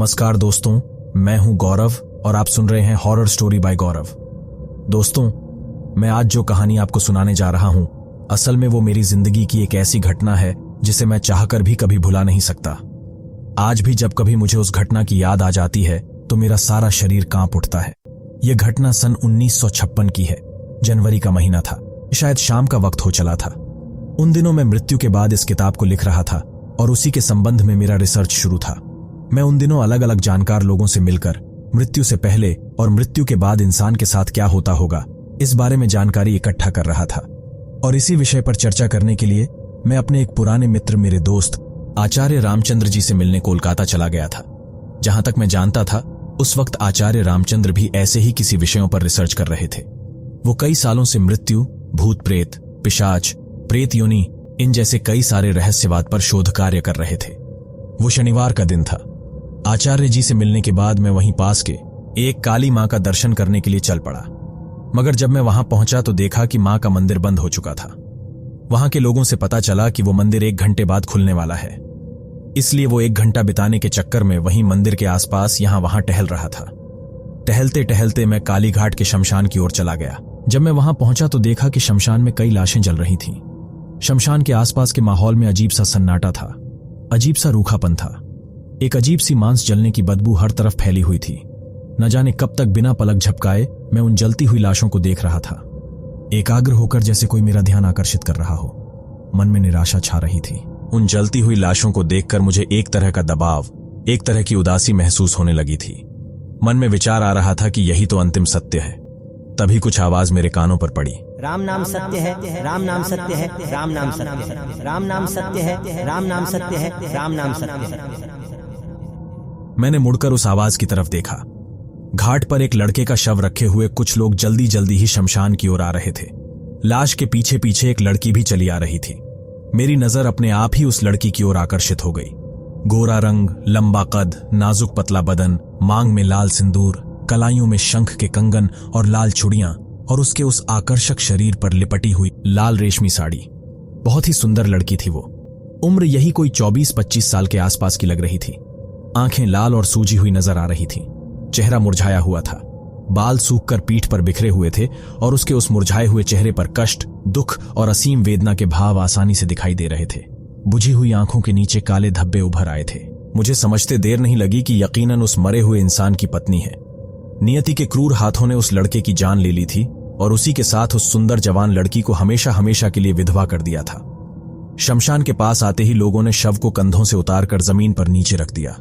नमस्कार दोस्तों, मैं हूं गौरव और आप सुन रहे हैं हॉरर स्टोरी बाय गौरव। दोस्तों, मैं आज जो कहानी आपको सुनाने जा रहा हूं, असल में वो मेरी जिंदगी की एक ऐसी घटना है जिसे मैं चाहकर भी कभी भुला नहीं सकता। आज भी जब कभी मुझे उस घटना की याद आ जाती है तो मेरा सारा शरीर कांप उठता है। यह घटना सन 1956 की है। जनवरी का महीना था, शायद शाम का वक्त हो चला था। उन दिनों मैं मृत्यु के बाद इस किताब को लिख रहा था और उसी के संबंध में मेरा रिसर्च शुरू था। मैं उन दिनों अलग अलग जानकार लोगों से मिलकर मृत्यु से पहले और मृत्यु के बाद इंसान के साथ क्या होता होगा, इस बारे में जानकारी इकट्ठा कर रहा था। और इसी विषय पर चर्चा करने के लिए मैं अपने एक पुराने मित्र, मेरे दोस्त आचार्य रामचंद्र जी से मिलने कोलकाता चला गया था। जहां तक मैं जानता था, उस वक्त आचार्य रामचंद्र भी ऐसे ही किसी विषयों पर रिसर्च कर रहे थे। वो कई सालों से मृत्यु, भूत प्रेत, पिशाच, प्रेत योनि, इन जैसे कई सारे रहस्यवाद पर शोध कार्य कर रहे थे। वो शनिवार का दिन था। आचार्य जी से मिलने के बाद मैं वहीं पास के एक काली मां का दर्शन करने के लिए चल पड़ा। मगर जब मैं वहां पहुंचा तो देखा कि मां का मंदिर बंद हो चुका था। वहां के लोगों से पता चला कि वो मंदिर 1 घंटे बाद खुलने वाला है, इसलिए वो 1 घंटा बिताने के चक्कर में वहीं मंदिर के आसपास यहां वहां टहल रहा था। टहलते टहलते मैं कालीघाट के शमशान की ओर चला गया। जब मैं वहां पहुंचा तो देखा कि शमशान में कई लाशें जल रही थीं। शमशान के आसपास के माहौल में अजीब सा सन्नाटा था, अजीब सा रूखापन था। एक अजीब सी मांस जलने की बदबू हर तरफ फैली हुई थी। न जाने कब तक बिना पलक झपकाए मैं उन जलती हुई लाशों को देख रहा था, एकाग्र होकर, जैसे कोई मेरा ध्यान आकर्षित कर रहा हो। मन में निराशा छा रही थी। उन जलती हुई लाशों को देखकर मुझे एक तरह का दबाव, एक तरह की उदासी महसूस होने लगी थी। मन में विचार आ रहा था कि यही तो अंतिम सत्य है। तभी कुछ आवाज मेरे कानों पर पड़ी। राम नाम सत्य है, राम नाम सत्य है, राम नाम सत्य है, राम नाम सत्य है, राम नाम सत्य है, राम नाम सत्य है। मैंने मुड़कर उस आवाज की तरफ देखा। घाट पर एक लड़के का शव रखे हुए कुछ लोग जल्दी जल्दी ही शमशान की ओर आ रहे थे। लाश के पीछे पीछे एक लड़की भी चली आ रही थी। मेरी नजर अपने आप ही उस लड़की की ओर आकर्षित हो गई। गोरा रंग, लंबा कद, नाजुक पतला बदन, मांग में लाल सिंदूर, कलाइयों में शंख के कंगन और लाल चूड़ियां, और उसके उस आकर्षक शरीर पर लिपटी हुई लाल रेशमी साड़ी। बहुत ही सुंदर लड़की थी वो। उम्र यही कोई 24-25 साल के आसपास की लग रही थी। आंखें लाल और सूजी हुई नजर आ रही थीं। चेहरा मुरझाया हुआ था। बाल सूखकर पीठ पर बिखरे हुए थे और उसके उस मुरझाए हुए चेहरे पर कष्ट, दुख और असीम वेदना के भाव आसानी से दिखाई दे रहे थे। बुझी हुई आंखों के नीचे काले धब्बे उभर आए थे। मुझे समझते देर नहीं लगी कि यकीनन उस मरे हुए इंसान की पत्नी है। नियति के क्रूर हाथों ने उस लड़के की जान ले ली थी और उसी के साथ उस सुंदर जवान लड़की को हमेशा हमेशा के लिए विधवा कर दिया था। शमशान के पास आते ही लोगों ने शव को कंधों से उतारकर जमीन पर नीचे रख दिया।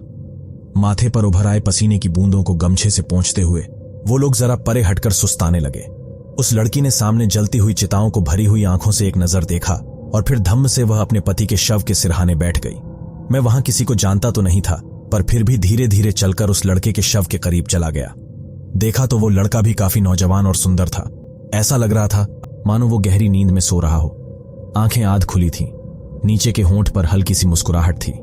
माथे पर उभर आए पसीने की बूंदों को गमछे से पोंछते हुए वो लोग जरा परे हटकर सुस्ताने लगे। उस लड़की ने सामने जलती हुई चिताओं को भरी हुई आंखों से एक नजर देखा और फिर धम्म से वह अपने पति के शव के सिरहाने बैठ गई। मैं वहां किसी को जानता तो नहीं था, पर फिर भी धीरे धीरे चलकर उस लड़के के शव के करीब चला गया। देखा तो वो लड़का भी काफी नौजवान और सुंदर था। ऐसा लग रहा था मानो वो गहरी नींद में सो रहा हो। आंखें आध खुली थीं। नीचे के होंठ पर हल्की सी मुस्कुराहट थी।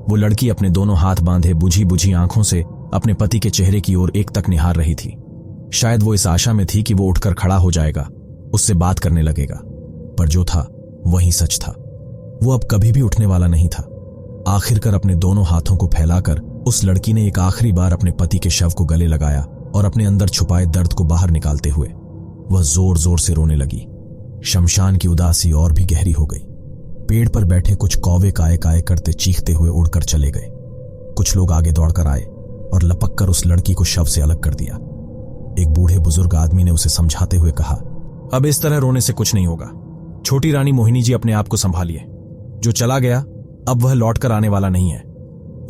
वो लड़की अपने दोनों हाथ बांधे बुझी बुझी आंखों से अपने पति के चेहरे की ओर एक तक निहार रही थी। शायद वो इस आशा में थी कि वो उठकर खड़ा हो जाएगा, उससे बात करने लगेगा, पर जो था वही सच था। वो अब कभी भी उठने वाला नहीं था। आखिरकार अपने दोनों हाथों को फैलाकर उस लड़की ने एक आखिरी बार अपने पति के शव को गले लगाया और अपने अंदर छुपाए दर्द को बाहर निकालते हुए वह जोर जोर से रोने लगी। शमशान की उदासी और भी गहरी हो गई। पेड़ पर बैठे कुछ कौवे काय काय करते चीखते हुए उड़कर चले गए। कुछ लोग आगे दौड़कर आए और लपक कर उस लड़की को शव से अलग कर दिया। एक बूढ़े बुजुर्ग आदमी ने उसे समझाते हुए कहा, अब इस तरह रोने से कुछ नहीं होगा। छोटी रानी मोहिनी जी अपने आप को संभालिए। जो चला गया अब वह लौट कर आने वाला नहीं है।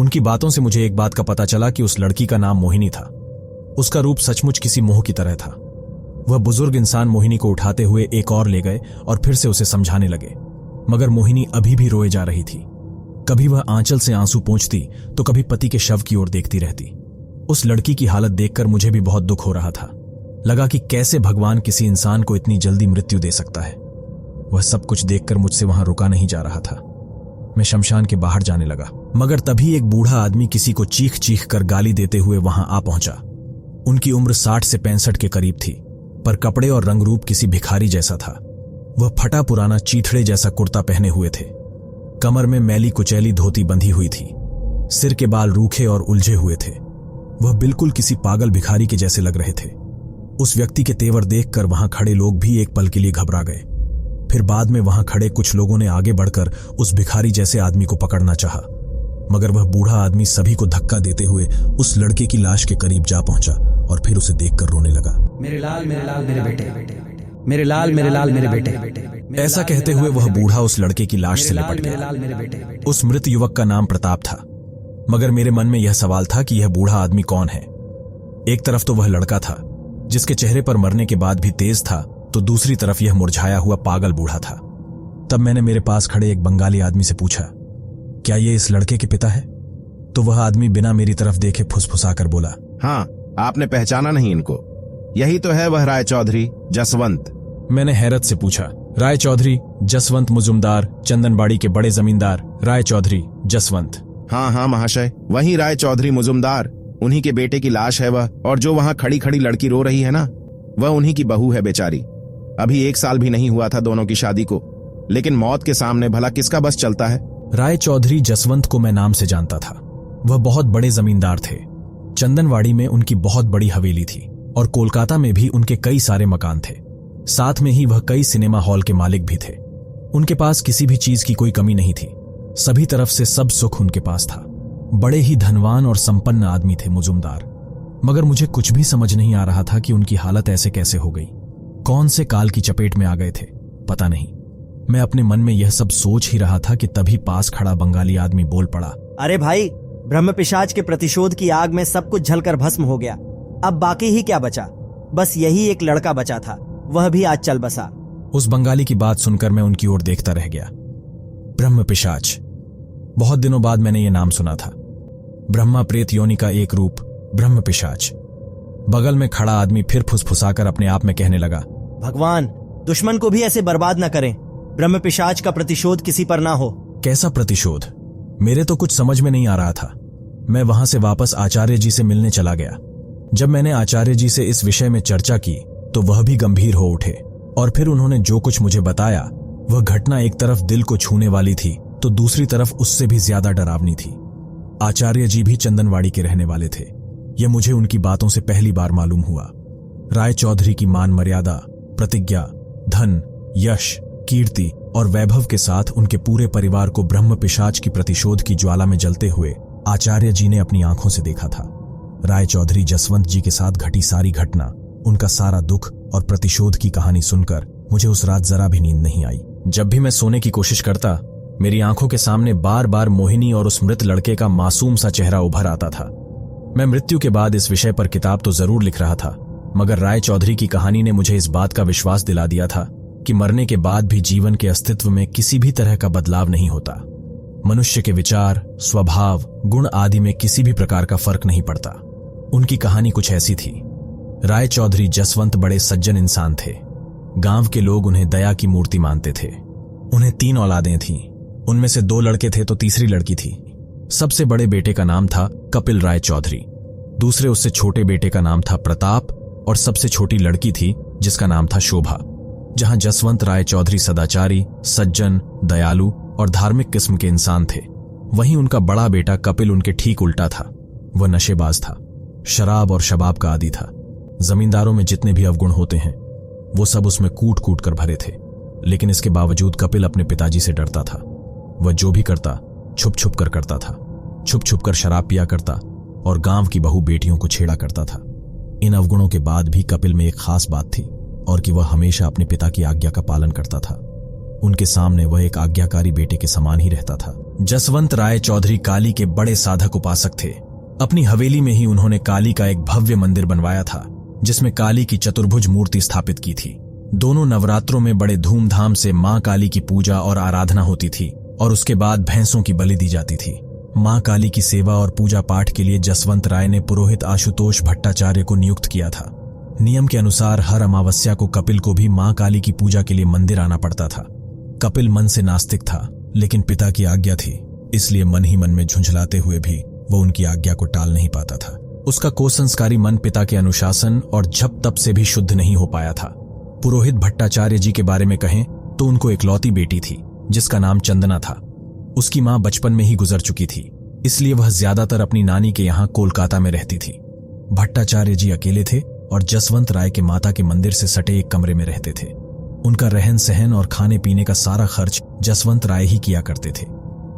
उनकी बातों से मुझे एक बात का पता चला कि उस लड़की का नाम मोहिनी था। उसका रूप सचमुच किसी मोह की तरह था। वह बुजुर्ग इंसान मोहिनी को उठाते हुए एक और ले गए और फिर से उसे समझाने लगे, मगर मोहिनी अभी भी रोए जा रही थी। कभी वह आंचल से आंसू पोंछती तो कभी पति के शव की ओर देखती रहती। उस लड़की की हालत देखकर मुझे भी बहुत दुख हो रहा था। लगा कि कैसे भगवान किसी इंसान को इतनी जल्दी मृत्यु दे सकता है। वह सब कुछ देखकर मुझसे वहां रुका नहीं जा रहा था। मैं शमशान के बाहर जाने लगा, मगर तभी एक बूढ़ा आदमी किसी को चीख चीख कर गाली देते हुए वहां आ पहुंचा। उनकी उम्र 60 से 65 के करीब थी, पर कपड़े और रंग रूप किसी भिखारी जैसा था। वह फटा पुराना चीथड़े जैसा कुर्ता पहने हुए थे। कमर में मैली कुचैली धोती बंधी हुई थी। सिर के बाल रूखे और उलझे हुए थे। वह बिल्कुल किसी पागल भिखारी के जैसे लग रहे थे। उस व्यक्ति के तेवर देखकर वहां खड़े लोग भी एक पल के लिए घबरा गए। फिर बाद में वहां खड़े कुछ लोगों ने आगे बढ़कर उस भिखारी जैसे आदमी को पकड़ना चाहा, मगर वह बूढ़ा आदमी सभी को धक्का देते हुए उस लड़के की लाश के करीब जा पहुंचा और फिर उसे देखकर रोने लगा। मेरे लाल मेरे लाल मेरे बेटे, मेरे लाल मेरे लाल मेरे बेटे। ऐसा कहते हुए वह बूढ़ा उस लड़के की लाश से लिपट गया। उस मृत युवक का नाम प्रताप था, मगर मेरे मन में यह सवाल था कि यह बूढ़ा आदमी कौन है। एक तरफ तो वह लड़का था जिसके चेहरे पर मरने के बाद भी तेज था, तो दूसरी तरफ यह मुरझाया हुआ पागल बूढ़ा था। तब मैंने मेरे पास खड़े एक बंगाली आदमी से पूछा, क्या ये इस लड़के के पिता है? तो वह आदमी बिना मेरी तरफ देखे फुसफुसाकर बोला, हाँ, आपने पहचाना नहीं इनको? यही तो है वह राय चौधरी जसवंत। मैंने हैरत से पूछा, राय चौधरी जसवंत मुजुमदार, चंदनबाड़ी के बड़े जमींदार राय चौधरी जसवंत? हाँ हाँ महाशय, वही राय चौधरी मुजुमदार, उन्हीं के बेटे की लाश है वह। और जो वहां खड़ी खड़ी लड़की रो रही है ना, वह उन्हीं की बहू है बेचारी। अभी 1 साल भी नहीं हुआ था दोनों की शादी को, लेकिन मौत के सामने भला किसका बस चलता है। राय चौधरी जसवंत को मैं नाम से जानता था। वह बहुत बड़े जमींदार थे। चंदनवाड़ी में उनकी बहुत बड़ी हवेली थी और कोलकाता में भी उनके कई सारे मकान थे। साथ में ही वह कई सिनेमा हॉल के मालिक भी थे। उनके पास किसी भी चीज की कोई कमी नहीं थी। सभी तरफ से सब सुख उनके पास था। बड़े ही धनवान और संपन्न आदमी थे मुजुमदार। मगर मुझे कुछ भी समझ नहीं आ रहा था कि उनकी हालत ऐसे कैसे हो गई। कौन से काल की चपेट में आ गए थे, पता नहीं। मैं अपने मन में यह सब सोच ही रहा था कि तभी पास खड़ा बंगाली आदमी बोल पड़ा, अरे भाई, ब्रह्म पिशाच के प्रतिशोध की आग में सब कुछ जलकर भस्म हो गया। अब बाकी ही क्या बचा? बस यही एक लड़का बचा था, वह भी आज चल बसा। उस बंगाली की बात सुनकर मैं उनकी ओर देखता रह गया। ब्रह्म पिशाच, बहुत दिनों बाद मैंने ये नाम सुना था। ब्रह्मा प्रेत योनि का एक रूप ब्रह्म पिशाच। बगल में खड़ा आदमी फिर फुसफुसाकर अपने आप में कहने लगा, भगवान, दुश्मन को भी ऐसे बर्बाद न करें। ब्रह्म पिशाच का प्रतिशोध किसी पर ना हो। कैसा प्रतिशोध? मेरे तो कुछ समझ में नहीं आ रहा था। मैं वहां से वापस आचार्य जी से मिलने चला गया। जब मैंने आचार्य जी से इस विषय में चर्चा की तो वह भी गंभीर हो उठे और फिर उन्होंने जो कुछ मुझे बताया, वह घटना एक तरफ दिल को छूने वाली थी तो दूसरी तरफ उससे भी ज्यादा डरावनी थी। आचार्य जी भी चंदनवाड़ी के रहने वाले थे। यह मुझे उनकी बातों से पहली बार मालूम हुआ। राय चौधरी की मान मर्यादा, प्रतिज्ञा, धन, यश, कीर्ति और वैभव के साथ उनके पूरे परिवार को ब्रह्म पिशाच की प्रतिशोध की ज्वाला में जलते हुए आचार्य जी ने अपनी आंखों से देखा था। राय चौधरी जसवंत जी के साथ घटी सारी घटना, उनका सारा दुख और प्रतिशोध की कहानी सुनकर मुझे उस रात जरा भी नींद नहीं आई। जब भी मैं सोने की कोशिश करता, मेरी आंखों के सामने बार बार मोहिनी और उस मृत लड़के का मासूम सा चेहरा उभर आता था। मैं मृत्यु के बाद इस विषय पर किताब तो जरूर लिख रहा था, मगर राय चौधरी की कहानी ने मुझे इस बात का विश्वास दिला दिया था कि मरने के बाद भी जीवन के अस्तित्व में किसी भी तरह का बदलाव नहीं होता। मनुष्य के विचार, स्वभाव, गुण आदि में किसी भी प्रकार का फर्क नहीं पड़ता। उनकी कहानी कुछ ऐसी थी। राय चौधरी जसवंत बड़े सज्जन इंसान थे। गांव के लोग उन्हें दया की मूर्ति मानते थे। उन्हें 3 औलादें थीं। उनमें से 2 लड़के थे तो तीसरी लड़की थी। सबसे बड़े बेटे का नाम था कपिल राय चौधरी, दूसरे उससे छोटे बेटे का नाम था प्रताप और सबसे छोटी लड़की थी जिसका नाम था शोभा। जहां जसवंत राय चौधरी सदाचारी, सज्जन, दयालु और धार्मिक किस्म के इंसान थे, वहीं उनका बड़ा बेटा कपिल उनके ठीक उल्टा था। वह नशेबाज था, शराब और शबाब का आदी था। जमींदारों में जितने भी अवगुण होते हैं वो सब उसमें कूट कूट कर भरे थे, लेकिन इसके बावजूद कपिल अपने पिताजी से डरता था। वह जो भी करता छुप छुप कर करता था। छुप छुप कर शराब पिया करता और गांव की बहू बेटियों को छेड़ा करता था। इन अवगुणों के बाद भी कपिल में एक खास बात थी और कि वह हमेशा अपने पिता की आज्ञा का पालन करता था। उनके सामने वह एक आज्ञाकारी बेटे के समान ही रहता था। जसवंत राय चौधरी काली के बड़े साधक उपासक थे। अपनी हवेली में ही उन्होंने काली का एक भव्य मंदिर बनवाया था जिसमें काली की चतुर्भुज मूर्ति स्थापित की थी। दोनों नवरात्रों में बड़े धूमधाम से मां काली की पूजा और आराधना होती थी और उसके बाद भैंसों की बलि दी जाती थी। मां काली की सेवा और पूजा पाठ के लिए जसवंत राय ने पुरोहित आशुतोष भट्टाचार्य को नियुक्त किया था। नियम के अनुसार हर अमावस्या को कपिल को भी मां काली की पूजा के लिए मंदिर आना पड़ता था। कपिल मन से नास्तिक था, लेकिन पिता की आज्ञा थी, इसलिए मन ही मन में झुंझलाते हुए भी वो उनकी आज्ञा को टाल नहीं पाता था। उसका कोसंस्कारी मन पिता के अनुशासन और झप तप से भी शुद्ध नहीं हो पाया था। पुरोहित भट्टाचार्य जी के बारे में कहें तो उनको इकलौती बेटी थी जिसका नाम चंदना था। उसकी मां बचपन में ही गुजर चुकी थी, इसलिए वह ज्यादातर अपनी नानी के यहाँ कोलकाता में रहती थी। भट्टाचार्य जी अकेले थे और जसवंत राय के माता के मंदिर से सटे एक कमरे में रहते थे। उनका रहन सहन और खाने पीने का सारा खर्च जसवंत राय ही किया करते थे।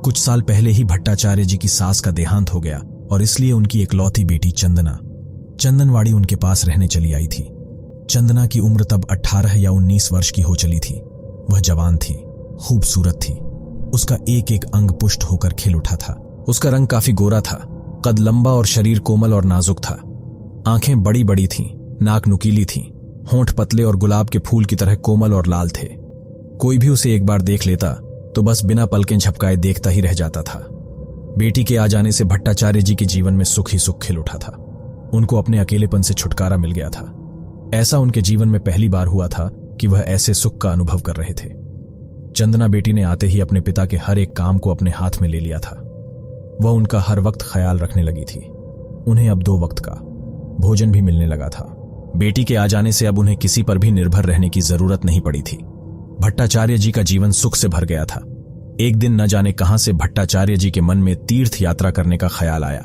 कुछ साल पहले ही भट्टाचार्य जी की सास का देहांत हो गया और इसलिए उनकी इकलौती बेटी चंदना चंदनवाड़ी उनके पास रहने चली आई थी। चंदना की उम्र तब 18 या 19 वर्ष की हो चली थी। वह जवान थी, खूबसूरत थी। उसका एक एक अंग पुष्ट होकर खिल उठा था। उसका रंग काफी गोरा था, कद लंबा और शरीर कोमल और नाजुक था। आंखें बड़ी बड़ी थीं, नाक नुकीली थी, होंठ पतले और गुलाब के फूल की तरह कोमल और लाल थे। कोई भी उसे एक बार देख लेता तो बस बिना पलकें झपकाए देखता ही रह जाता था। बेटी के आ जाने से भट्टाचार्य जी के जीवन में सुख ही सुख खिल उठा था। उनको अपने अकेलेपन से छुटकारा मिल गया था। ऐसा उनके जीवन में पहली बार हुआ था कि वह ऐसे सुख का अनुभव कर रहे थे। चंदना बेटी ने आते ही अपने पिता के हर एक काम को अपने हाथ में ले लिया था। वह उनका हर वक्त ख्याल रखने लगी थी। उन्हें अब 2 वक्त का भोजन भी मिलने लगा था। बेटी के आ जाने से अब उन्हें किसी पर भी निर्भर रहने की जरूरत नहीं पड़ी थी। भट्टाचार्य जी का जीवन सुख से भर गया था। एक दिन न जाने कहां से भट्टाचार्य जी के मन में तीर्थ यात्रा करने का ख्याल आया।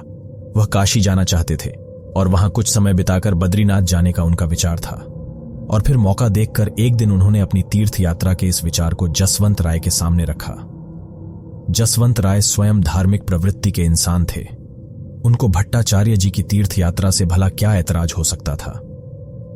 वह काशी जाना चाहते थे और वहां कुछ समय बिताकर बद्रीनाथ जाने का उनका विचार था। और फिर मौका देखकर एक दिन उन्होंने अपनी तीर्थ यात्रा के इस विचार को जसवंत राय के सामने रखा। जसवंत राय स्वयं धार्मिक प्रवृत्ति के इंसान थे। उनको भट्टाचार्य जी की तीर्थ यात्रा से भला क्या ऐतराज हो सकता था।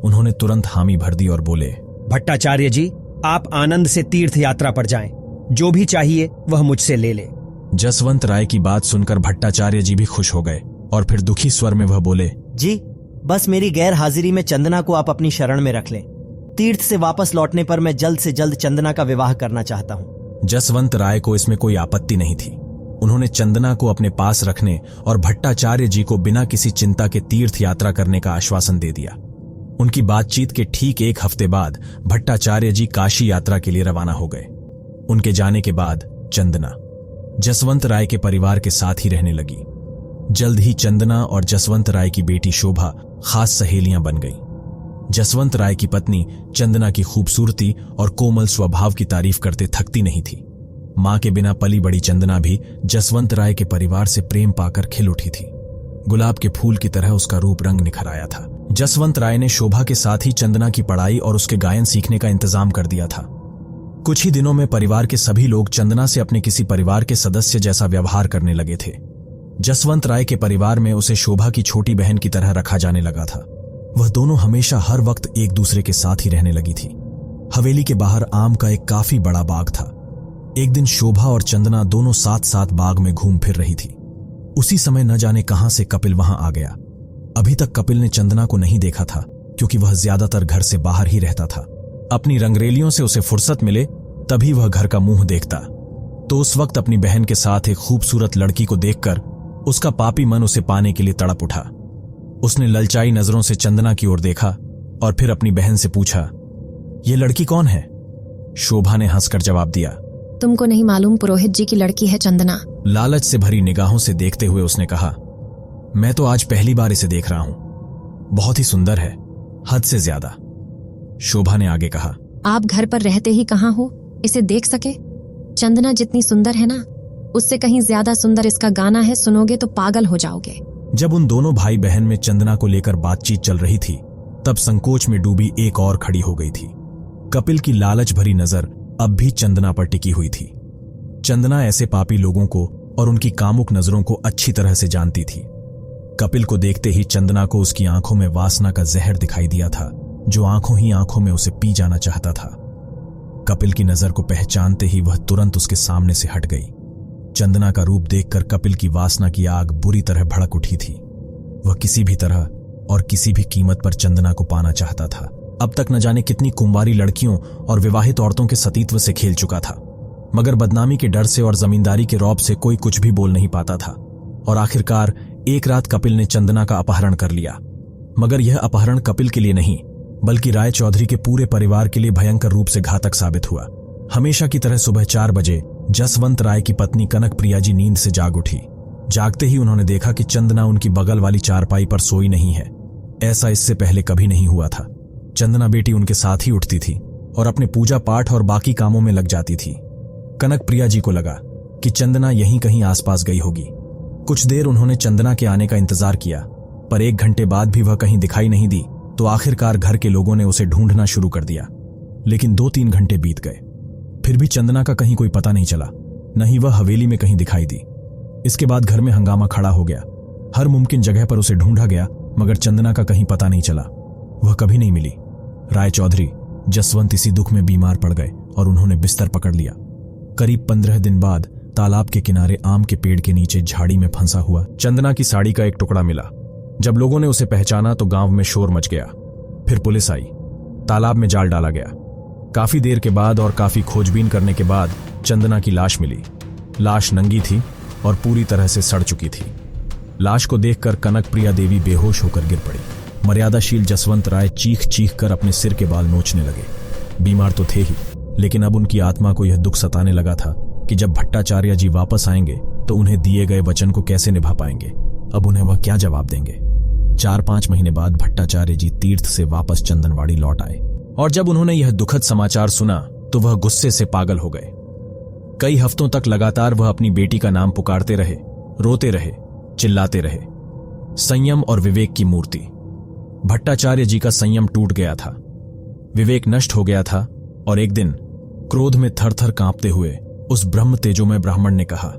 उन्होंने तुरंत हामी भर दी और बोले, भट्टाचार्य जी, आप आनंद से तीर्थ यात्रा पर जाएं। जो भी चाहिए वह मुझसे ले ले। जसवंत राय की बात सुनकर भट्टाचार्य जी भी खुश हो गए और फिर दुखी स्वर में वह बोले, जी, बस मेरी गैर हाजिरी में चंदना को आप अपनी शरण में रख लें। तीर्थ से वापस लौटने पर मैं जल्द से जल्द चंदना का विवाह करना चाहता हूँ। जसवंत राय को इसमें कोई आपत्ति नहीं थी। उन्होंने चंदना को अपने पास रखने और भट्टाचार्य जी को बिना किसी चिंता के तीर्थ यात्रा करने का आश्वासन दे दिया। उनकी बातचीत के ठीक 1 हफ्ते बाद भट्टाचार्य जी काशी यात्रा के लिए रवाना हो गए। उनके जाने के बाद चंदना जसवंत राय के परिवार के साथ ही रहने लगी। जल्द ही चंदना और जसवंत राय की बेटी शोभा खास सहेलियां बन गईं। जसवंत राय की पत्नी चंदना की खूबसूरती और कोमल स्वभाव की तारीफ करते थकती नहीं थी। मां के बिना पली बड़ी चंदना भी जसवंत राय के परिवार से प्रेम पाकर खिल उठी थी। गुलाब के फूल की तरह उसका रूप रंग निखर आया था। जसवंत राय ने शोभा के साथ ही चंदना की पढ़ाई और उसके गायन सीखने का इंतजाम कर दिया था। कुछ ही दिनों में परिवार के सभी लोग चंदना से अपने किसी परिवार के सदस्य जैसा व्यवहार करने लगे थे। जसवंत राय के परिवार में उसे शोभा की छोटी बहन की तरह रखा जाने लगा था। वह दोनों हमेशा हर वक्त एक दूसरे के साथ ही रहने लगी थी। हवेली के बाहर आम का एक काफी बड़ा बाग था। एक दिन शोभा और चंदना दोनों साथ साथ बाग में घूम फिर रही थी। उसी समय न जाने कहां से कपिल वहां आ गया। अभी तक कपिल ने चंदना को नहीं देखा था क्योंकि वह ज्यादातर घर से बाहर ही रहता था। अपनी रंगरेलियों से उसे फुर्सत मिले तभी वह घर का मुंह देखता। तो उस वक्त अपनी बहन के साथ एक खूबसूरत लड़की को देखकर उसका पापी मन उसे पाने के लिए तड़प उठा। उसने ललचाई नजरों से चंदना की ओर देखा और फिर अपनी बहन से पूछा, ये लड़की कौन है? शोभा ने हंसकर जवाब दिया, तुमको नहीं मालूम, पुरोहित जी की लड़की है चंदना। लालच से भरी निगाहों से देखते हुए उसने कहा, मैं तो आज पहली बार इसे देख रहा हूं। बहुत ही सुंदर है, हद से ज्यादा। शोभा ने आगे कहा, आप घर पर रहते ही कहां हो, इसे देख सके? चंदना जितनी सुंदर है ना, उससे कहीं ज्यादा सुंदर इसका गाना है। सुनोगे तो पागल हो जाओगे। जब उन दोनों भाई बहन में चंदना को लेकर बातचीत चल रही थी तब संकोच में डूबी एक और खड़ी हो गई थी। कपिल की लालच भरी नजर अब भी चंदना पर टिकी हुई थी। चंदना ऐसे पापी लोगों को और उनकी कामुक नजरों को अच्छी तरह से जानती थी। कपिल को देखते ही चंदना को उसकी आंखों में वासना का जहर दिखाई दिया था, जो आंखों ही आंखों में उसे पी जाना चाहता था। कपिल की नजर को पहचानते ही वह तुरंत उसके सामने से हट गई। चंदना का रूप देखकर कपिल की वासना की आग बुरी तरह भड़क उठी थी। वह किसी भी तरह और किसी भी कीमत पर चंदना को पाना चाहता था। अब तक न जाने कितनी कुंवारी लड़कियों और विवाहित औरतों के सतीत्व से खेल चुका था, मगर बदनामी के डर से और जमींदारी के रौब से कोई कुछ भी बोल नहीं पाता था। और आखिरकार एक रात कपिल ने चंदना का अपहरण कर लिया। मगर यह अपहरण कपिल के लिए नहीं बल्कि राय चौधरी के पूरे परिवार के लिए भयंकर रूप से घातक साबित हुआ। हमेशा की तरह सुबह 4 बजे जसवंत राय की पत्नी कनक प्रिया जी नींद से जाग उठी। जागते ही उन्होंने देखा कि चंदना उनकी बगल वाली चारपाई पर सोई नहीं है। ऐसा इससे पहले कभी नहीं हुआ था। चंदना बेटी उनके साथ ही उठती थी और अपने पूजा पाठ और बाकी कामों में लग जाती थी। कनक प्रिया जी को लगा कि चंदना यहीं कहीं आसपास गई होगी। कुछ देर उन्होंने चंदना के आने का इंतजार किया, पर 1 घंटे बाद भी वह कहीं दिखाई नहीं दी तो आखिरकार घर के लोगों ने उसे ढूंढना शुरू कर दिया। लेकिन 2-3 घंटे बीत गए, फिर भी चंदना का कहीं कोई पता नहीं चला, न ही वह हवेली में कहीं दिखाई दी। इसके बाद घर में हंगामा खड़ा हो गया। हर मुमकिन जगह पर उसे ढूंढा गया, मगर चंदना का कहीं पता नहीं चला। वह कभी नहीं मिली। राय चौधरी, जसवंत इसी दुख में बीमार पड़ गए और उन्होंने बिस्तर पकड़ लिया। करीब 15 दिन बाद तालाब के किनारे आम के पेड़ के नीचे झाड़ी में फंसा हुआ चंदना की साड़ी का एक टुकड़ा मिला। जब लोगों ने उसे पहचाना तो गांव में शोर मच गया। फिर पुलिस आई, तालाब में जाल डाला गया। काफी देर के बाद और काफी खोजबीन करने के बाद चंदना की लाश मिली। लाश नंगी थी और पूरी तरह से सड़ चुकी थी। लाश को देखकर कनक प्रिया देवी बेहोश होकर गिर पड़ी। मर्यादाशील जसवंत राय चीख चीख कर अपने सिर के बाल नोचने लगे। बीमार तो थे ही, लेकिन अब उनकी आत्मा को यह दुख सताने लगा था कि जब भट्टाचार्य जी वापस आएंगे तो उन्हें दिए गए वचन को कैसे निभा पाएंगे। अब उन्हें वह क्या जवाब देंगे। 4-5 महीने बाद भट्टाचार्य जी तीर्थ से वापस चंदनवाड़ी लौट आए और जब उन्होंने यह दुखद समाचार सुना तो वह गुस्से से पागल हो गए। कई हफ्तों तक लगातार वह अपनी बेटी का नाम पुकारते रहे, रोते रहे, चिल्लाते रहे। संयम और विवेक की मूर्ति। भट्टाचार्य जी का संयम टूट गया था, विवेक नष्ट हो गया था और एक दिन क्रोध में थर-थर कांपते हुए उस ब्रह्म तेजोमय ब्राह्मण ने कहा,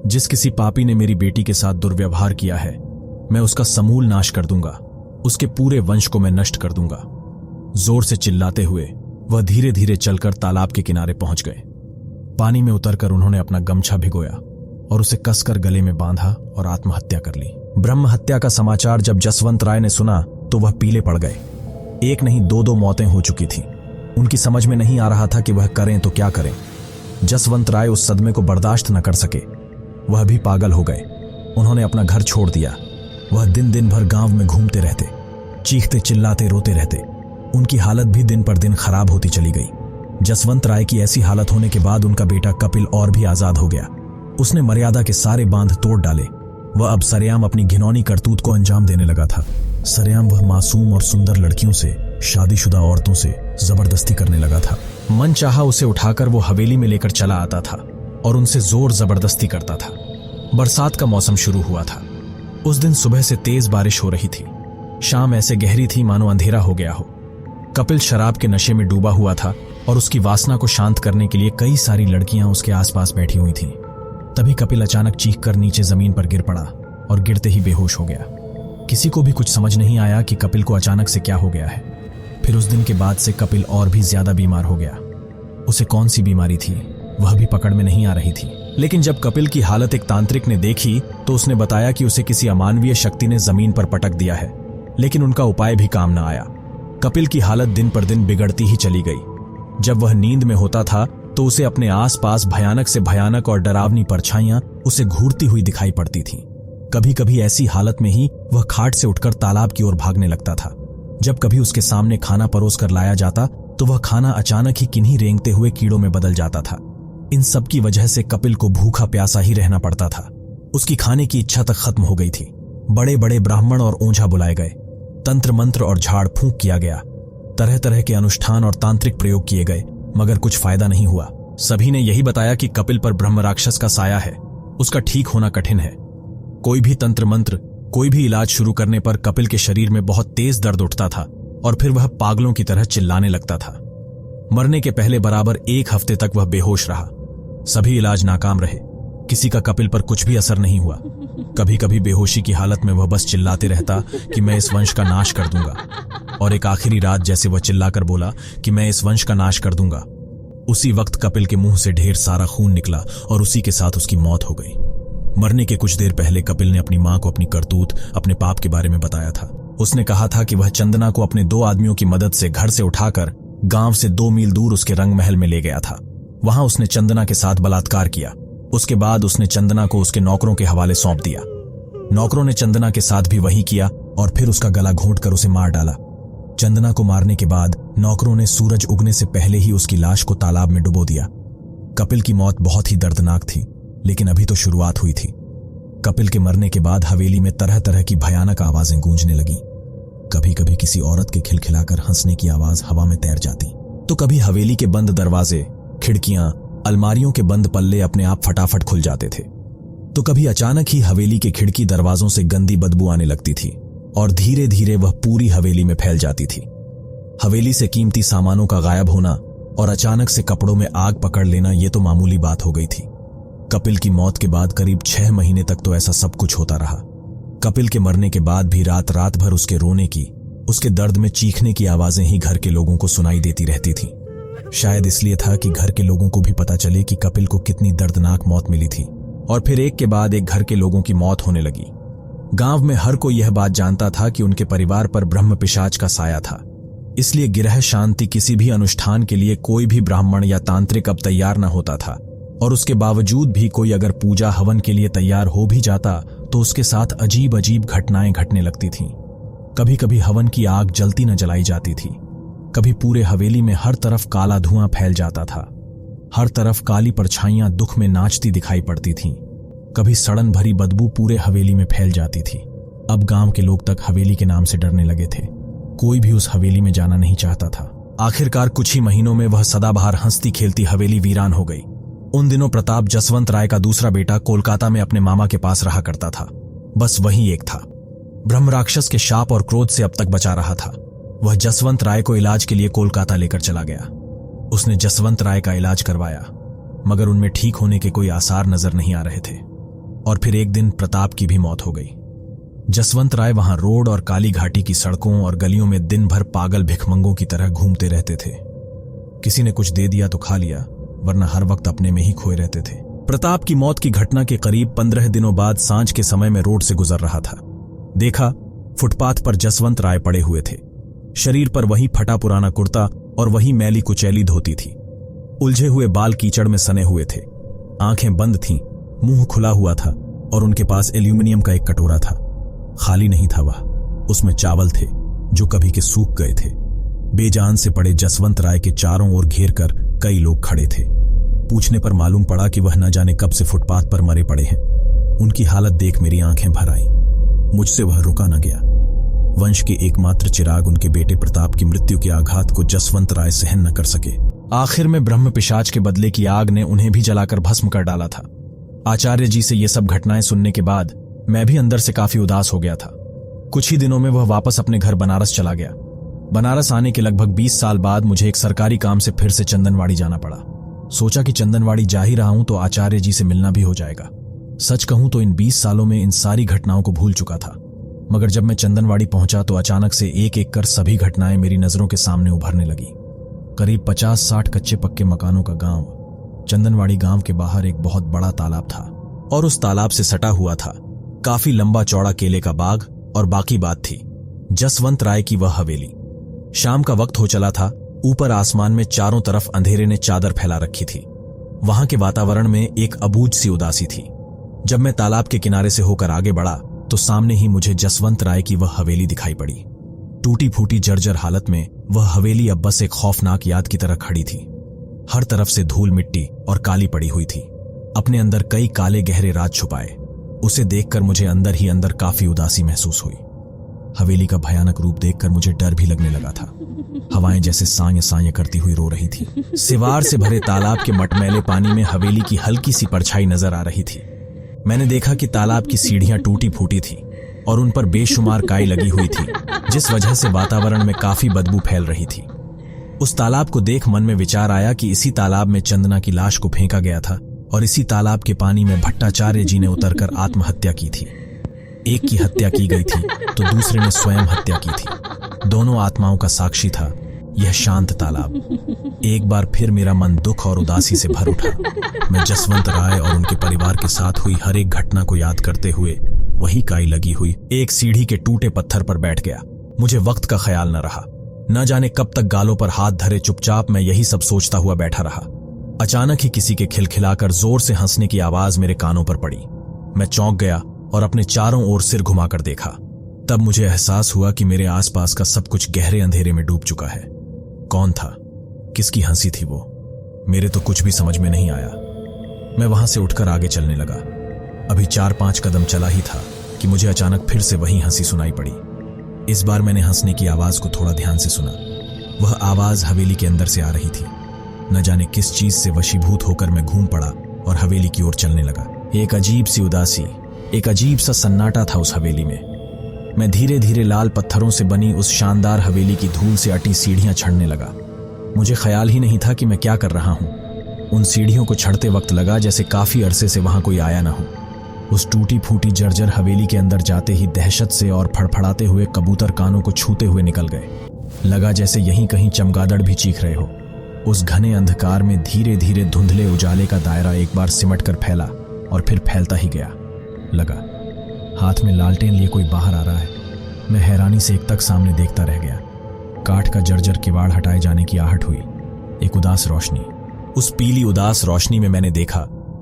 जिस किसी पापी ने मेरी बेटी के साथ दुर्व्यवहार किया है, मैं उसका समूल नाश कर दूंगा, उसके पूरे वंश को मैं नष्ट कर दूंगा। जोर से चिल्लाते हुए वह धीरे धीरे चलकर तालाब के किनारे पहुंच गए। पानी में उतरकर उन्होंने अपना गमछा भिगोया और उसे कसकर गले में बांधा और आत्महत्या कर ली। ब्रह्म हत्या का समाचार जब जसवंत राय ने सुना तो वह पीले पड़ गए। 1 नहीं 2-2 मौतें हो चुकी थी। उनकी समझ में नहीं आ रहा था कि वह करें तो क्या करें। जसवंत राय उस सदमे को बर्दाश्त न कर सके, वह भी पागल हो गए। उन्होंने अपना घर छोड़ दिया। वह दिन दिन भर गांव में घूमते रहते, चीखते चिल्लाते रोते रहते। उनकी हालत भी दिन पर दिन खराब होती चली गई। जसवंत राय की ऐसी हालत होने के बाद उनका बेटा कपिल और भी आजाद हो गया। उसने मर्यादा के सारे बांध तोड़ डाले। वह अब सरेआम अपनी घिनौनी करतूत को अंजाम देने लगा था। सरेआम वह मासूम और सुंदर लड़कियों से, शादीशुदा औरतों से जबरदस्ती करने लगा था। मन चाहा उसे उठाकर वो हवेली में लेकर चला आता था और उनसे जोर जबरदस्ती करता था। बरसात का मौसम शुरू हुआ था। उस दिन सुबह से तेज बारिश हो रही थी। शाम ऐसे गहरी थी मानो अंधेरा हो गया हो। कपिल शराब के नशे में डूबा हुआ था और उसकी वासना को शांत करने के लिए कई सारी लड़कियां उसके आसपास बैठी हुई थीं। तभी कपिल अचानक चीखकर नीचे जमीन पर गिर पड़ा और गिरते ही बेहोश हो गया। किसी को भी कुछ समझ नहीं आया कि कपिल को अचानक से क्या हो गया है। फिर उस दिन के बाद से कपिल और भी ज्यादा बीमार हो गया। उसे कौन सी बीमारी थी वह भी पकड़ में नहीं आ रही थी। लेकिन जब कपिल की हालत एक तांत्रिक ने देखी तो उसने बताया कि उसे किसी अमानवीय शक्ति ने जमीन पर पटक दिया है, लेकिन उनका उपाय भी काम न आया। कपिल की हालत दिन पर दिन बिगड़ती ही चली गई। जब वह नींद में होता था तो उसे अपने आसपास भयानक से भयानक और डरावनी परछाइयां उसे घूरती हुई दिखाई पड़ती थीं। कभी कभी ऐसी हालत में ही वह खाट से उठकर तालाब की ओर भागने लगता था। जब कभी उसके सामने खाना परोस कर लाया जाता तो वह खाना अचानक ही किन्हीं रेंगते हुए कीड़ों में बदल जाता था। इन सब की वजह से कपिल को भूखा प्यासा ही रहना पड़ता था। उसकी खाने की इच्छा तक खत्म हो गई थी। बड़े बड़े ब्राह्मण और ओझा बुलाए गए, तंत्र मंत्र और झाड़ फूंक किया गया, तरह तरह के अनुष्ठान और तांत्रिक प्रयोग किए गए, मगर कुछ फायदा नहीं हुआ। सभी ने यही बताया कि कपिल पर ब्रह्म राक्षस का साया है, उसका ठीक होना कठिन है। कोई भी तंत्र मंत्र, कोई भी इलाज शुरू करने पर कपिल के शरीर में बहुत तेज दर्द उठता था और फिर वह पागलों की तरह चिल्लाने लगता था। मरने के पहले बराबर 1 हफ्ते तक वह बेहोश रहा। सभी इलाज नाकाम रहे, किसी का कपिल पर कुछ भी असर नहीं हुआ। कभी कभी बेहोशी की हालत में वह बस चिल्लाते रहता कि मैं इस वंश का नाश कर दूंगा, और एक आखिरी रात जैसे वह चिल्लाकर बोला कि मैं इस वंश का नाश कर दूंगा। उसी वक्त कपिल के मुंह से ढेर सारा खून निकला और उसी के साथ उसकी मौत हो गई। मरने के कुछ देर पहले कपिल ने अपनी मां को अपनी करतूत, अपने पाप के बारे में बताया था। उसने कहा था कि वह चंदना को अपने 2 आदमियों की मदद से घर से उठाकर गांव से 2 मील दूर उसके रंग महल में ले गया था। वहां उसने चंदना के साथ बलात्कार किया। उसके बाद उसने चंदना को उसके नौकरों के हवाले सौंप दिया। नौकरों ने चंदना के साथ भी वही किया और फिर उसका गला घोंटकर उसे मार डाला। चंदना को मारने के बाद नौकरों ने सूरज उगने से पहले ही उसकी लाश को तालाब में डुबो दिया। कपिल की मौत बहुत ही दर्दनाक थी, लेकिन अभी तो शुरुआत हुई थी। कपिल के मरने के बाद हवेली में तरह तरह की भयानक आवाजें गूंजने लगीं। कभी कभी किसी औरत के खिलखिलाकर हंसने की आवाज हवा में तैर जाती, तो कभी हवेली के बंद दरवाजे, खिड़कियां, अलमारियों के बंद पल्ले अपने आप फटाफट खुल जाते थे। तो कभी अचानक ही हवेली के खिड़की दरवाजों से गंदी बदबू आने लगती थी और धीरे धीरे वह पूरी हवेली में फैल जाती थी। हवेली से कीमती सामानों का गायब होना और अचानक से कपड़ों में आग पकड़ लेना ये तो मामूली बात हो गई थी। कपिल की मौत के बाद करीब 6 महीने तक तो ऐसा सब कुछ होता रहा। कपिल के मरने के बाद भी रात रात भर उसके रोने की, उसके दर्द में चीखने की आवाजें ही घर के लोगों को सुनाई देती रहती थी। शायद इसलिए था कि घर के लोगों को भी पता चले कि कपिल को कितनी दर्दनाक मौत मिली थी, और फिर एक के बाद एक घर के लोगों की मौत होने लगी। गांव में हर कोई यह बात जानता था कि उनके परिवार पर ब्रह्म पिशाच का साया था। इसलिए गृह शांति किसी भी अनुष्ठान के लिए कोई भी ब्राह्मण या तांत्रिक अब तैयार न होता था, और उसके बावजूद भी कोई अगर पूजा हवन के लिए तैयार हो भी जाता तो उसके साथ अजीब अजीब घटनाएं घटने लगती थीं। कभी कभी हवन की आग जलती न जलाई जाती थी, कभी पूरे हवेली में हर तरफ काला धुआं फैल जाता था, हर तरफ काली परछाइयां दुख में नाचती दिखाई पड़ती थीं, कभी सड़न भरी बदबू पूरे हवेली में फैल जाती थी। अब गांव के लोग तक हवेली के नाम से डरने लगे थे। कोई भी उस हवेली में जाना नहीं चाहता था। आखिरकार कुछ ही महीनों में वह सदाबहार हंसती खेलती हवेली वीरान हो गई। उन दिनों प्रताप जसवंत राय का दूसरा बेटा कोलकाता में अपने मामा के पास रहा करता था। बस वही एक था। ब्रह्म राक्षस के शाप और क्रोध से अब तक बचा रहा था। वह जसवंत राय को इलाज के लिए कोलकाता लेकर चला गया। उसने जसवंत राय का इलाज करवाया, मगर उनमें ठीक होने के कोई आसार नजर नहीं आ रहे थे। और फिर एक दिन प्रताप की भी मौत हो गई। जसवंत राय वहां रोड और काली घाटी की सड़कों और गलियों में दिन भर पागल भिखमंगों की तरह घूमते रहते थे। किसी ने कुछ दे दिया तो खा लिया, वरना हर वक्त अपने में ही खोए रहते थे। प्रताप की मौत की घटना के करीब 15 दिनों बाद सांझ के समय में रोड से गुजर रहा था। देखा, फुटपाथ पर जसवंत राय पड़े हुए थे। शरीर पर वही फटा पुराना कुर्ता और वही मैली कुचैली धोती थी। उलझे हुए बाल कीचड़ में सने हुए थे। आंखें बंद थीं, मुंह खुला हुआ था और उनके पास एल्यूमिनियम का एक कटोरा था। खाली नहीं था वह, उसमें चावल थे जो कभी के सूख गए थे। बेजान से पड़े जसवंत राय के चारों ओर घेर कर कई लोग खड़े थे। पूछने पर मालूम पड़ा कि वह न जाने कब से फुटपाथ पर मरे पड़े हैं। उनकी हालत देख मेरी आंखें भर आईं। मुझसे वह रुका न गया। वंश के एकमात्र चिराग उनके बेटे प्रताप की मृत्यु के आघात को जसवंत राय सहन न कर सके। आखिर में ब्रह्म पिशाच के बदले की आग ने उन्हें भी जलाकर भस्म कर डाला था। आचार्य जी से ये सब घटनाएं सुनने के बाद मैं भी अंदर से काफी उदास हो गया था। कुछ ही दिनों में वह वापस अपने घर बनारस चला गया। बनारस आने के लगभग 20 साल बाद मुझे एक सरकारी काम से फिर से चंदनवाड़ी जाना पड़ा। सोचा कि चंदनवाड़ी जा ही रहा हूं तो आचार्य जी से मिलना भी हो जाएगा। सच कहूं तो इन 20 सालों में इन सारी घटनाओं को भूल चुका था, मगर जब मैं चंदनवाड़ी पहुंचा तो अचानक से एक एक कर सभी घटनाएं मेरी नजरों के सामने उभरने लगी। करीब 50-60 कच्चे पक्के मकानों का गांव। चंदनवाड़ी गांव के बाहर एक बहुत बड़ा तालाब था और उस तालाब से सटा हुआ था काफी लंबा चौड़ा केले का बाग। और बाकी बात थी जसवंत राय की वह हवेली। शाम का वक्त हो चला था। ऊपर आसमान में चारों तरफ अंधेरे ने चादर फैला रखी थी। वहां के वातावरण में एक अबूझ सी उदासी थी। जब मैं तालाब के किनारे से होकर आगे बढ़ा तो सामने ही मुझे जसवंत राय की वह हवेली दिखाई पड़ी। टूटी फूटी जर्जर हालत में वह हवेली अब बस एक खौफनाक याद की तरह खड़ी थी। हर तरफ से धूल मिट्टी और काली पड़ी हुई थी, अपने अंदर कई काले गहरे राज छुपाए। उसे देखकर मुझे अंदर ही अंदर काफी उदासी महसूस हुई। हवेली का भयानक रूप देखकर मुझे डर भी लगने लगा था। हवाएं जैसे साये साये करती हुई रो रही थी। सिवार से भरे तालाब के मटमैले पानी में हवेली की हल्की सी परछाई नजर आ रही थी। मैंने देखा कि तालाब की सीढ़ियां टूटी फूटी थी और उन पर बेशुमार काई लगी हुई थी, जिस वजह से वातावरण में काफी बदबू फैल रही थी। उस तालाब को देख मन में विचार आया कि इसी तालाब में चंदना की लाश को फेंका गया था और इसी तालाब के पानी में भट्टाचार्य जी ने उतरकर आत्महत्या की थी। एक की हत्या की गई थी तो दूसरे ने स्वयं हत्या की थी। दोनों आत्माओं का साक्षी था यह शांत तालाब। एक बार फिर मेरा मन दुख और उदासी से भर उठा। मैं जसवंत राय और उनके परिवार के साथ हुई हर एक घटना को याद करते हुए वही काई लगी हुई एक सीढ़ी के टूटे पत्थर पर बैठ गया। मुझे वक्त का ख्याल न रहा। न जाने कब तक गालों पर हाथ धरे चुपचाप मैं यही सब सोचता हुआ बैठा रहा। अचानक ही किसी के खिलखिलाकर जोर से हंसने की आवाज मेरे कानों पर पड़ी। मैं चौंक गया और अपने चारों ओर सिर घुमाकर देखा। तब मुझे एहसास हुआ कि मेरे आसपास का सब कुछ गहरे अंधेरे में डूब चुका है। कौन था? किसकी हंसी थी वो? मेरे तो कुछ भी समझ में नहीं आया। मैं वहां से उठकर आगे चलने लगा। अभी 4-5 कदम चला ही था कि मुझे अचानक फिर से वही हंसी सुनाई पड़ी। इस बार मैंने हंसने की आवाज को थोड़ा ध्यान से सुना। वह आवाज हवेली के अंदर से आ रही थी। न जाने किस चीज से वशीभूत होकर मैं घूम पड़ा और हवेली की ओर चलने लगा। एक अजीब सी उदासी, एक अजीब सा सन्नाटा था उस हवेली में। मैं धीरे धीरे लाल पत्थरों से बनी उस शानदार हवेली की धूल से अटी सीढ़ियां चढ़ने लगा। मुझे ख्याल ही नहीं था कि मैं क्या कर रहा हूं। उन सीढ़ियों को चढ़ते वक्त लगा जैसे काफी अरसे से वहां कोई आया ना हो। उस टूटी फूटी जर्जर हवेली के अंदर जाते ही दहशत से और फड़फड़ाते हुए कबूतर कानों को छूते हुए निकल गए। लगा जैसे यहीं कहीं चमगादड़ भी चीख रहे हो। उस घने अंधकार में धीरे धीरे धुंधले उजाले का दायरा एक बार सिमट कर फैला और फिर फैलता ही गया। लगा हाथ में लालटेन लिए कोई बाहर आ रहा है। मैं हैरानी से एक तक सामने देखता रह गया। काठ का जर्जर किवाड़ हटाए जाने की आहट हुई। एक उदास रोशनी। उस पीली उदास रोशनी में मैंने देखा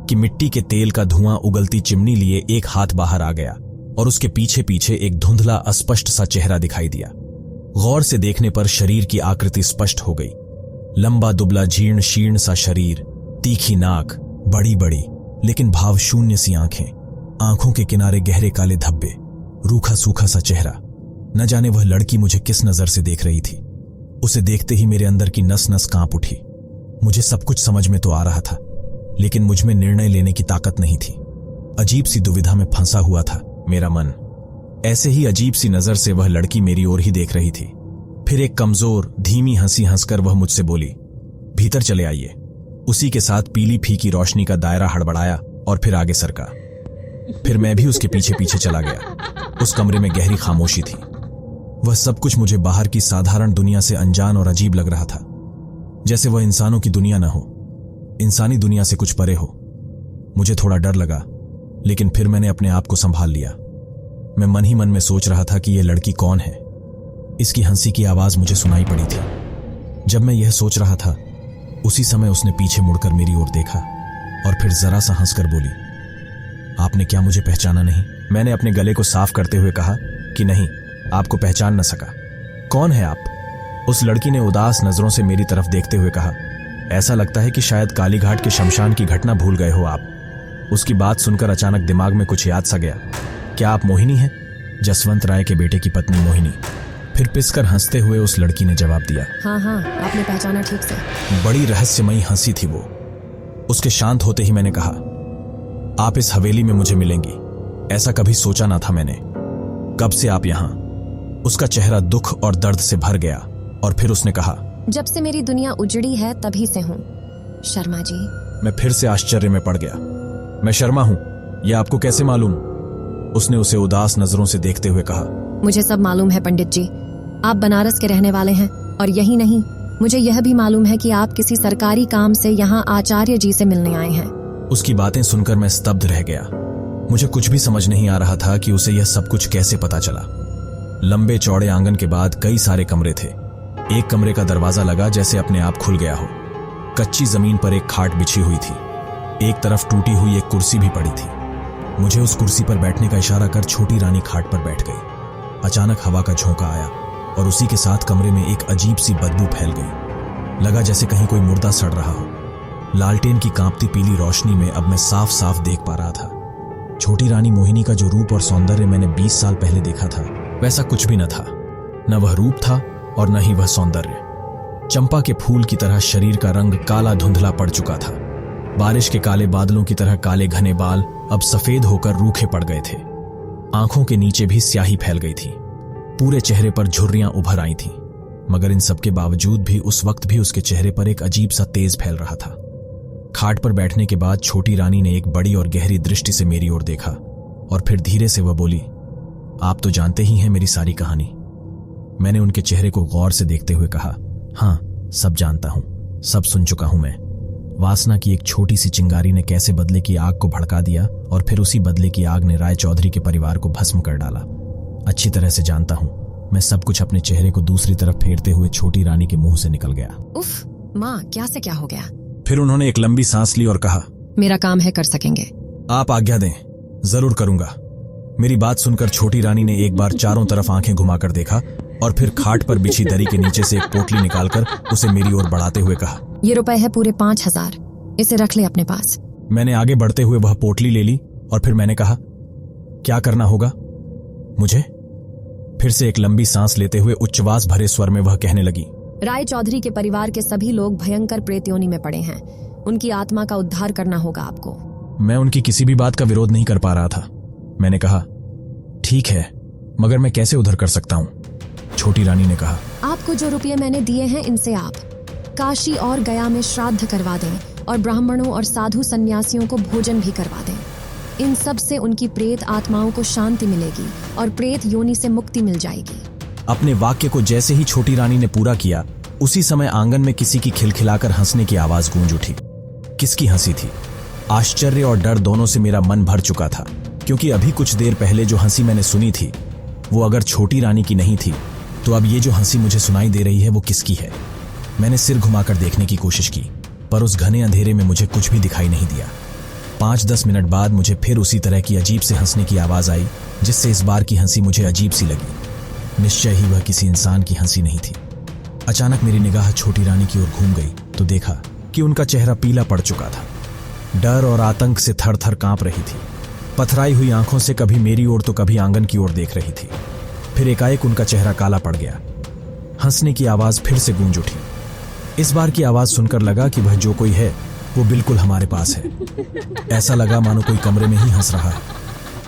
कि मिट्टी के तेल का धुआं उगलती चिमनी लिए एक हाथ बाहर आ गया और उसके पीछे पीछे एक धुंधला अस्पष्ट सा चेहरा दिखाई दिया। गौर से देखने पर शरीर की आकृति स्पष्ट हो गई। लंबा दुबला जीर्ण शीर्ण सा शरीर, तीखी नाक, बड़ी बड़ी लेकिन भाव शून्य सी आंखें, आंखों के किनारे गहरे काले धब्बे, रूखा सूखा सा चेहरा। न जाने वह लड़की मुझे किस नजर से देख रही थी। उसे देखते ही मेरे अंदर की नस नस कांप उठी। मुझे सब कुछ समझ में तो आ रहा था, लेकिन मुझ में निर्णय लेने की ताकत नहीं थी। अजीब सी दुविधा में फंसा हुआ था मेरा मन। ऐसे ही अजीब सी नजर से वह लड़की मेरी ओर ही देख रही थी। फिर एक कमजोर धीमी हंसी हंसकर वह मुझसे बोली, भीतर चले आइए। उसी के साथ पीली फीकी रोशनी का दायरा हड़बड़ाया और फिर आगे सरका। फिर मैं भी उसके पीछे पीछे चला गया। उस कमरे में गहरी खामोशी थी। वह सब कुछ मुझे बाहर की साधारण दुनिया से अनजान और अजीब लग रहा था, जैसे वह इंसानों की दुनिया न हो, इंसानी दुनिया से कुछ परे हो। मुझे थोड़ा डर लगा, लेकिन फिर मैंने अपने आप को संभाल लिया। मैं मन ही मन में सोच रहा था कि यह लड़की कौन है। इसकी हंसी की आवाज मुझे सुनाई पड़ी थी। जब मैं यह सोच रहा था, उसी समय उसने पीछे मुड़कर मेरी ओर देखा और फिर जरा सा हंसकर बोली, आपने क्या मुझे पहचाना नहीं? मैंने अपने गले को साफ करते हुए कहा कि नहीं, आपको पहचान न सका। कौन है आप? उस लड़की ने उदास नजरों से मेरी तरफ देखते हुए कहा, ऐसा लगता है कि शायद कालीघाट के शमशान की घटना भूल गए हो आप। उसकी बात सुनकर अचानक दिमाग में कुछ याद सा गया। क्या आप मोहिनी हैं? जसवंत राय के बेटे की पत्नी मोहिनी। फिर पिसकर हंसते हुए उस लड़की ने जवाब दिया, हाँ हाँ, आपने पहचाना ठीक से। बड़ी रहस्यमयी हंसी थी वो। उसके शांत होते ही मैंने कहा, आप इस हवेली में मुझे मिलेंगी, ऐसा कभी सोचा ना था मैंने। कब से आप यहां? उसका चेहरा दुख और दर्द से भर गया और फिर उसने कहा, जब से मेरी दुनिया उजड़ी है तभी से हूँ, शर्मा जी। मैं फिर से आश्चर्य में पड़ गया। मैं शर्मा हूं, यह आपको कैसे मालूम? उसने उसे उदास नजरों से देखते हुए कहा, मुझे सब मालूम है पंडित जी। आप बनारस के रहने वाले हैं, और यही नहीं, मुझे यह भी मालूम है कि आप किसी सरकारी काम से यहाँ आचार्य जी से मिलने आए हैं। उसकी बातें सुनकर मैं स्तब्ध रह गया। मुझे कुछ भी समझ नहीं आ रहा था कि उसे यह सब कुछ कैसे पता चला। लंबे चौड़े आंगन के बाद कई सारे कमरे थे। एक कमरे का दरवाजा लगा जैसे अपने आप खुल गया हो। कच्ची जमीन पर एक खाट बिछी हुई थी। एक तरफ टूटी हुई एक कुर्सी भी पड़ी थी। मुझे उस कुर्सी पर बैठने का इशारा कर छोटी रानी खाट पर बैठ गई। अचानक हवा का झोंका आया और उसी के साथ कमरे में एक अजीब सी बदबू फैल गई। लगा जैसे कहीं कोई मुर्दा सड़ रहा हो। लालटेन की कांपती पीली रोशनी में अब मैं साफ साफ देख पा रहा था। छोटी रानी मोहिनी का जो रूप और सौंदर्य मैंने 20 साल पहले देखा था, वैसा कुछ भी न था। न वह रूप था और न ही वह सौंदर्य। चंपा के फूल की तरह शरीर का रंग काला धुंधला पड़ चुका था। बारिश के काले बादलों की तरह काले घने बाल अब सफेद होकर रूखे पड़ गए थे। आंखों के नीचे भी स्याही फैल गई थी। पूरे चेहरे पर झुर्रियां उभर आई थीं, मगर इन सब के बावजूद भी उस वक्त भी उसके चेहरे पर एक अजीब सा तेज फैल रहा था। खाट पर बैठने के बाद छोटी रानी ने एक बड़ी और गहरी दृष्टि से मेरी ओर देखा और फिर धीरे से वह बोली, आप तो जानते ही हैं मेरी सारी कहानी। मैंने उनके चेहरे को गौर से देखते हुए कहा, हाँ, सब जानता हूं, सब सुन चुका हूं मैं। वासना की एक छोटी सी चिंगारी ने कैसे बदले की आग को भड़का दिया और फिर उसी बदले की आग ने राय चौधरी के परिवार को भस्म कर डाला। अच्छी तरह से जानता हूं। मैं सब कुछ अपने चेहरे को दूसरी तरफ फेरते हुए छोटी रानी के मुंह से निकल गया। उफ, माँ, क्या से क्या हो गया? फिर उन्होंने एक लंबी सांस ली और कहा, मेरा काम है, कर सकेंगे। आप आज्ञा दें, जरूर करूंगा। मेरी बात सुनकर छोटी रानी ने एक बार चारों तरफ आंखें घुमाकर देखा और फिर खाट पर बिछी दरी के नीचे से एक पोटली निकालकर उसे मेरी ओर बढ़ाते हुए कहा, ये रुपए है पूरे 5000, इसे रख ले अपने पास। मैंने आगे बढ़ते हुए वह पोटली ले ली और फिर मैंने कहा, क्या करना होगा मुझे? फिर से एक लंबी सांस लेते हुए उच्चवास भरे स्वर में वह कहने लगी, राय चौधरी के परिवार के सभी लोग भयंकर प्रेत योनि में पड़े हैं। उनकी आत्मा का उद्धार करना होगा आपको। मैं उनकी किसी भी बात का विरोध नहीं कर पा रहा था। मैंने कहा, ठीक है, मगर मैं कैसे उधर कर सकता हूं? छोटी रानी ने कहा, आपको जो रुपये मैंने दिए हैं इनसे आप काशी और गया में श्राद्ध करवा दें और ब्राह्मणों और साधु सन्यासियों को भोजन भी करवा दें। इन सब से उनकी प्रेत आत्माओं को शांति मिलेगी और प्रेत योनि से मुक्ति मिल जाएगी। अपने वाक्य को जैसे ही छोटी रानी ने पूरा किया, उसी समय आंगन में किसी की खिलखिलाकर हंसने की आवाज गूंज उठी। किसकी हंसी थी? आश्चर्य और डर दोनों से मेरा मन भर चुका था, क्योंकि अभी कुछ देर पहले जो हंसी मैंने सुनी थी वो अगर छोटी रानी की नहीं थी, तो अब ये जो हंसी मुझे सुनाई दे रही है वो किसकी है? मैंने सिर घुमाकर देखने की कोशिश की, पर उस घने अंधेरे में मुझे कुछ भी दिखाई नहीं दिया। 5-10 मिनट बाद मुझे फिर उसी तरह की अजीब से हंसने की आवाज आई, जिससे इस बार की हंसी मुझे अजीब सी लगी। निश्चय ही वह किसी इंसान की हंसी नहीं थी। अचानक मेरी निगाह छोटी रानी की ओर घूम गई तो देखा कि उनका चेहरा पीला पड़ चुका था। डर और आतंक से थर थर कांप रही थी। पथराई हुई आंखों से कभी मेरी ओर तो कभी आंगन की ओर देख रही थी। फिर एकाएक उनका चेहरा काला पड़ गया। हंसने की आवाज फिर से गूंज उठी। इस बार की आवाज सुनकर लगा कि वह जो कोई है वो बिल्कुल हमारे पास है। ऐसा लगा मानो कोई कमरे में ही हंस रहा है।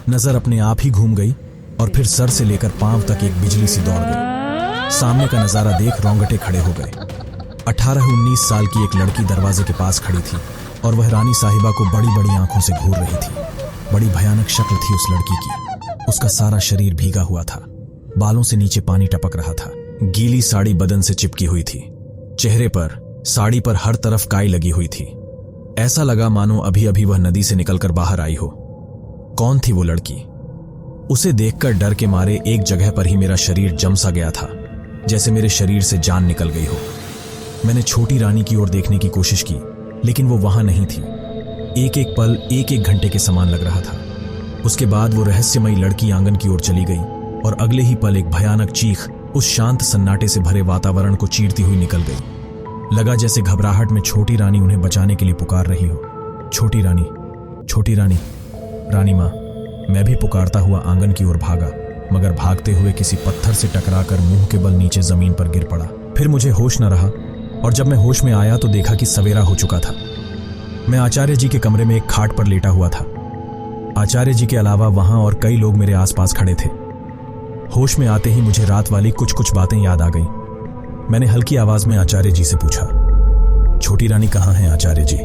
नजर अपने आप ही घूम गई और फिर सर से लेकर पांव तक एक बिजली सी दौड़ गई। सामने का नजारा देख रोंगटे खड़े हो गए। 18-19 साल की एक लड़की दरवाजे के पास खड़ी थी और वह रानी साहिबा को बड़ी बड़ी आंखों से घूर रही थी। बड़ी भयानक शक्ल थी उस लड़की की। उसका सारा शरीर भीगा हुआ था, बालों से नीचे पानी टपक रहा था। गीली साड़ी बदन से चिपकी हुई थी। चेहरे पर, साड़ी पर हर तरफ काई लगी हुई थी। ऐसा लगा मानो अभी अभी वह नदी से निकलकर बाहर आई हो। कौन थी वो लड़की? उसे देखकर डर के मारे एक जगह पर ही मेरा शरीर जम सा गया था, जैसे मेरे शरीर से जान निकल गई हो। मैंने छोटी रानी की ओर देखने की कोशिश की, लेकिन वो वहां नहीं थी। एक एक पल एक एक घंटे के समान लग रहा था। उसके बाद वो रहस्यमयी लड़की आंगन की ओर चली गई और अगले ही पल एक भयानक चीख उस शांत सन्नाटे से भरे वातावरण को चीरती हुई निकल गई। लगा जैसे घबराहट में छोटी रानी उन्हें बचाने के लिए पुकार रही हो। छोटी रानी, छोटी रानी, रानी माँ। मैं भी पुकारता हुआ आंगन की ओर भागा, मगर भागते हुए किसी पत्थर से टकराकर मुंह के बल नीचे जमीन पर गिर पड़ा। फिर मुझे होश न रहा और जब मैं होश में आया तो देखा कि सवेरा हो चुका था। मैं आचार्य जी के कमरे में एक खाट पर लेटा हुआ था। आचार्य जी के अलावा वहां और कई लोग मेरे आसपास खड़े थे। होश में आते ही मुझे रात वाली कुछ कुछ बातें याद आ गई। मैंने हल्की आवाज में आचार्य जी से पूछा, छोटी रानी कहाँ है आचार्य जी?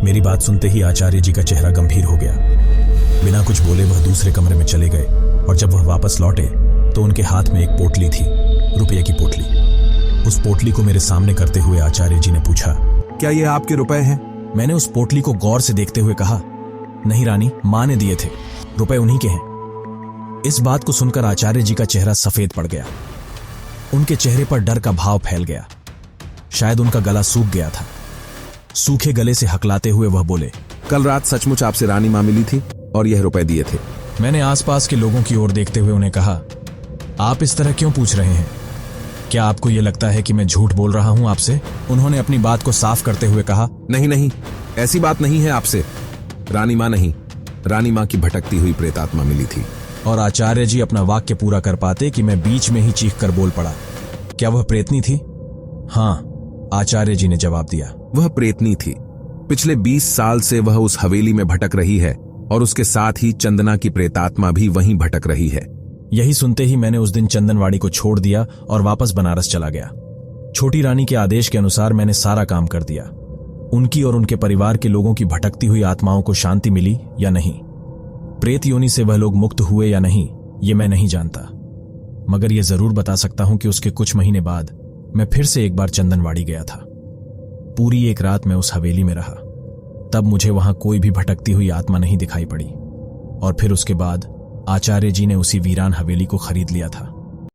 मेरी बात सुनते ही आचार्य जी का चेहरा गंभीर हो गया। बिना कुछ बोले वह दूसरे कमरे में चले गए और जब वह वापस लौटे तो उनके हाथ में एक पोटली थी, रुपये की पोटली। उस पोटली को मेरे सामने करते हुए आचार्य जी ने पूछा, क्या ये आपके रुपए हैं? मैंने उस पोटली को गौर से देखते हुए कहा, नहीं रानी, माँ ने दिए थे, रुपए उन्हीं के हैं। इस बात को सुनकर आचार्य जी का चेहरा सफेद पड़ गया। उनके चेहरे पर डर का भाव फैल गया। शायद उनका गला सूख गया था। सूखे गले से हकलाते हुए वह बोले, कल रात सचमुच आपसे रानी माँ मिली थी और यह रुपए दिए थे। मैंने आसपास के लोगों की ओर देखते हुए उन्हें कहा, आप इस तरह क्यों पूछ रहे हैं? क्या आपको यह लगता है कि मैं झूठ बोल रहा हूं आपसे? उन्होंने अपनी बात को साफ करते हुए कहा, नहीं नहीं, ऐसी बात नहीं है आपसे। रानी माँ नहीं, रानी माँ की भटकती हुई प्रेतात्मा मिली थी। और आचार्य जी अपना वाक्य पूरा कर पाते कि मैं बीच में ही चीख कर बोल पड़ा, क्या वह प्रेतनी थी? हाँ, आचार्य जी ने जवाब दिया। वह प्रेतनी थी। पिछले 20 साल से वह उस हवेली में भटक रही है और उसके साथ ही चंदना की प्रेतात्मा भी वहीं भटक रही है। यही सुनते ही मैंने उस दिन चंदनवाड़ी को छोड़ दिया और वापस बनारस चला गया। छोटी रानी के आदेश के अनुसार मैंने सारा काम कर दिया। उनकी और उनके परिवार के लोगों की भटकती हुई आत्माओं को शांति मिली या नहीं, प्रेत योनि से वह लोग मुक्त हुए या नहीं, ये मैं नहीं जानता, मगर यह जरूर बता सकता हूं कि उसके कुछ महीने बाद मैं फिर से एक बार चंदनवाड़ी गया था। पूरी एक रात मैं उस हवेली में रहा। तब मुझे वहां कोई भी भटकती हुई आत्मा नहीं दिखाई पड़ी और फिर उसके बाद आचार्य जी ने उसी वीरान हवेली को खरीद लिया था।